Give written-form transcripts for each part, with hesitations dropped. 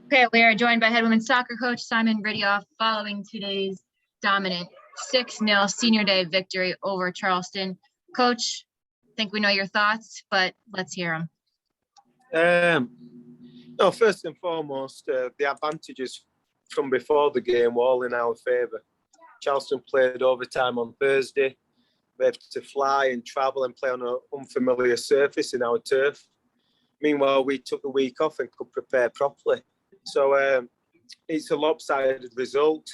Okay, we are joined by head women's soccer coach Simon Riddiough following today's dominant 6-0 senior day victory over Charleston. Coach, I think we know your thoughts, but let's hear them. No, first and foremost, the advantages from before the game were all in our favour. Charleston played overtime on Thursday. We had to fly and travel and play on an unfamiliar surface in our turf. Meanwhile, we took a week off and could prepare properly. So it's a lopsided result,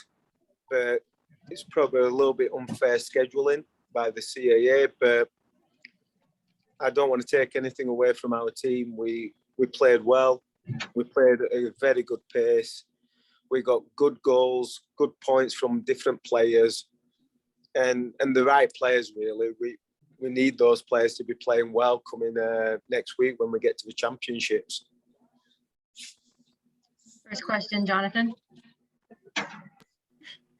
but it's probably a little bit unfair scheduling by the CAA. But I don't want to take anything away from our team. We played well. We played at a very good pace. We got good goals, good points from different players, and the right players, really. We need those players to be playing well coming next week when we get to the championships. First question, Jonathan.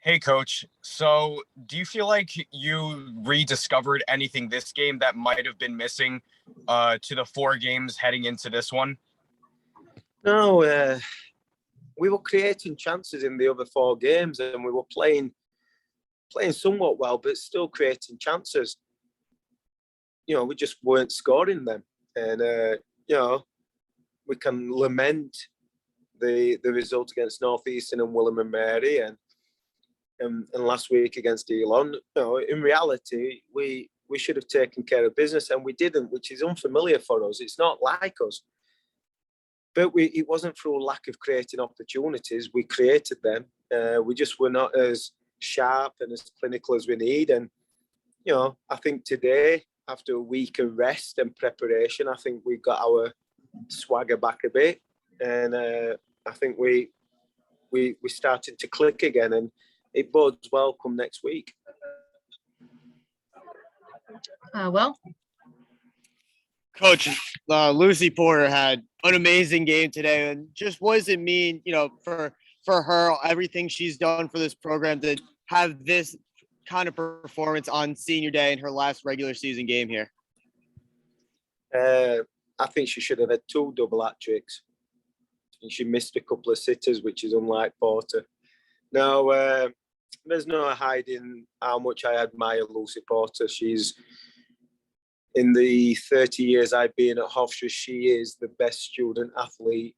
Hey, Coach. So do you feel like you rediscovered anything this game that might have been missing to the 4 games heading into this one? No, we were creating chances in the other 4 games, and we were playing somewhat well, but still creating chances. You know, we just weren't scoring them. And, you know, we can lament the result against Northeastern and William and Mary and last week against Elon. You know, in reality, we should have taken care of business, and we didn't, which is unfamiliar for us. It's not like us. But it wasn't through lack of creating opportunities. We created them. We just were not as sharp and as clinical as we need. And, you know, I think today, after a week of rest and preparation, I think we got our swagger back a bit. And I think we started to click again. And it bodes well come next week. Well, Coach, Lucy Porter had an amazing game today, and just what does it mean, you know, for her, everything she's done for this program to have this kind of performance on senior day in her last regular season game here? I think she should have had 2 double hat-tricks. And she missed a couple of sitters, which is unlike Porter. Now, there's no hiding how much I admire Lucy Porter. She's, in the 30 years I've been at Hofstra, she is the best student athlete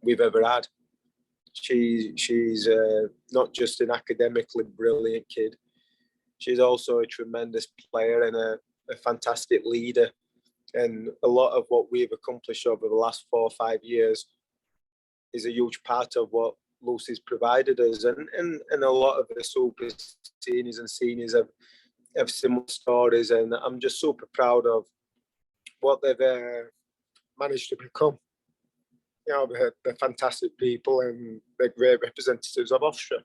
we've ever had. She's not just an academically brilliant kid. She's also a tremendous player and a fantastic leader. And a lot of what we've accomplished over the last 4 or 5 years is a huge part of what Lucy's provided us. And a lot of the super seniors and seniors have similar stories. And I'm just super proud of what they've managed to become. You know, they're fantastic people and they're great representatives of Hofstra.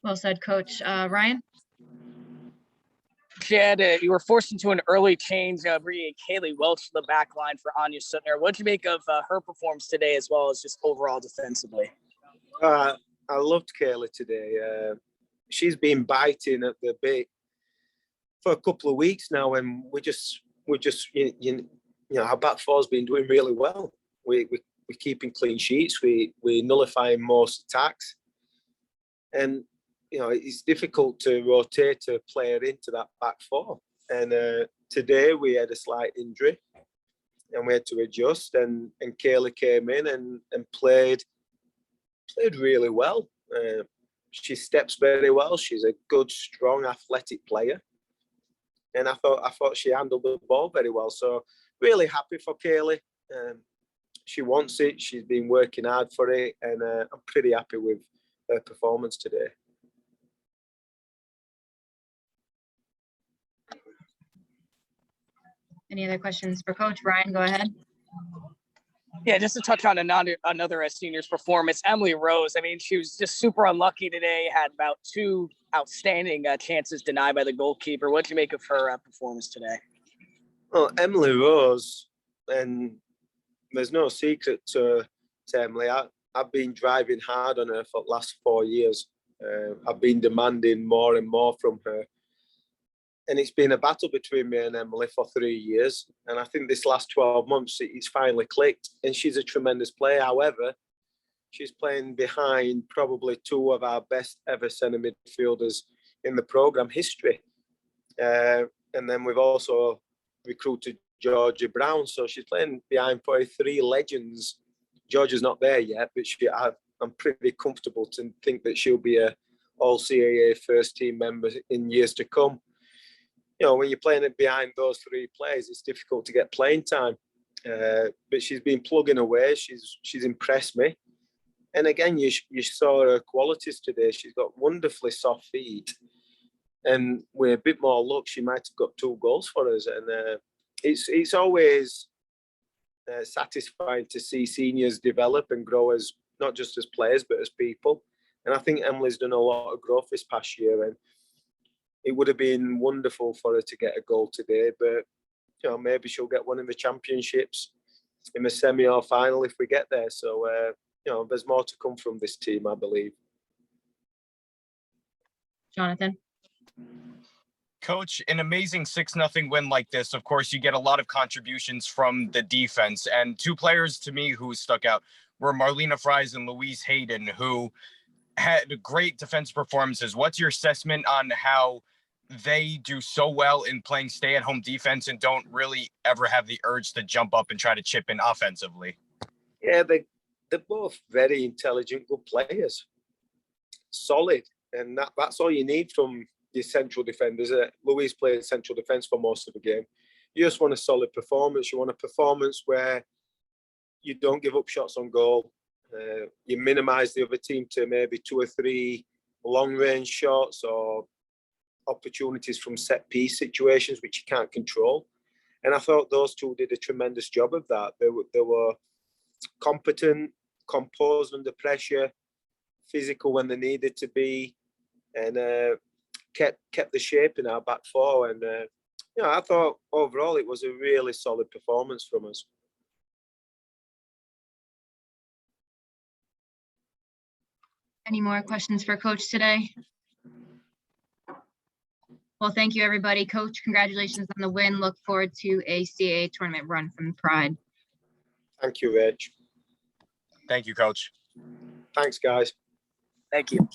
Well said, Coach. Ryan? Chad, you were forced into an early change, bringing Kaylee Welch to the back line for Anya Suttner. What did you make of her performance today, as well as just overall defensively? I loved Kaylee today. She's been biting at the bit for a couple of weeks now, and we're just you know, our back four's been doing really well. We're keeping clean sheets. We're nullifying most attacks, and you know, it's difficult to rotate a player into that back 4. And today we had a slight injury, and we had to adjust. And Kayla came in and played really well. She steps very well. She's a good, strong, athletic player. And I thought she handled the ball very well. So really happy for Kaylee. She wants it. She's been working hard for it, and I'm pretty happy with her performance today. Any other questions for Coach? Ryan, go ahead. Yeah, just to touch on another senior's performance, Emily Rose. I mean, she was just super unlucky today, had about 2 outstanding chances denied by the goalkeeper. What did you make of her performance today? Well, Emily Rose, and there's no secret to Emily. I've been driving hard on her for the last 4 years. I've been demanding more and more from her. And it's been a battle between me and Emily for 3 years. And I think this last 12 months, it's finally clicked. And she's a tremendous player. However, she's playing behind probably two of our best ever centre midfielders in the programme history. And then we've also recruited Georgia Brown. So she's playing behind probably three legends. Georgia's not there yet, but I'm pretty comfortable to think that she'll be a all-CAA first team member in years to come. You know, when you're playing it behind those three players, it's difficult to get playing time. But she's been plugging away. She's impressed me. And again, you saw her qualities today. She's got wonderfully soft feet. And with a bit more luck, she might have got 2 goals for us. And it's always satisfying to see seniors develop and grow as not just as players, but as people. And I think Emily's done a lot of growth this past year. And it would have been wonderful for her to get a goal today, but you know, maybe she'll get one in the championships in the semi or final if we get there. So you know, there's more to come from this team, I believe. Jonathan? Coach, an amazing 6-0 win like this, of course, you get a lot of contributions from the defense. And 2 players to me who stuck out were Marlena Fries and Louise Hayden, who had great defense performances. What's your assessment on how they do so well in playing stay-at-home defense and don't really ever have the urge to jump up and try to chip in offensively? Yeah, they're both very intelligent, good players. Solid. And that's all you need from your central defenders. Louise played central defence for most of the game. You just want a solid performance. You want a performance where you don't give up shots on goal. You minimise the other team to maybe 2 or 3 long-range shots or opportunities from set-piece situations which you can't control. And I thought those 2 did a tremendous job of that. They were competent, composed under pressure, physical when they needed to be, and kept the shape in our back 4. And you know, I thought overall it was a really solid performance from us. Any more questions for Coach today? Well, thank you, everybody. Coach, congratulations on the win. Look forward to a CAA tournament run from Pride. Thank you, Reg. Thank you, Coach. Thanks, guys. Thank you.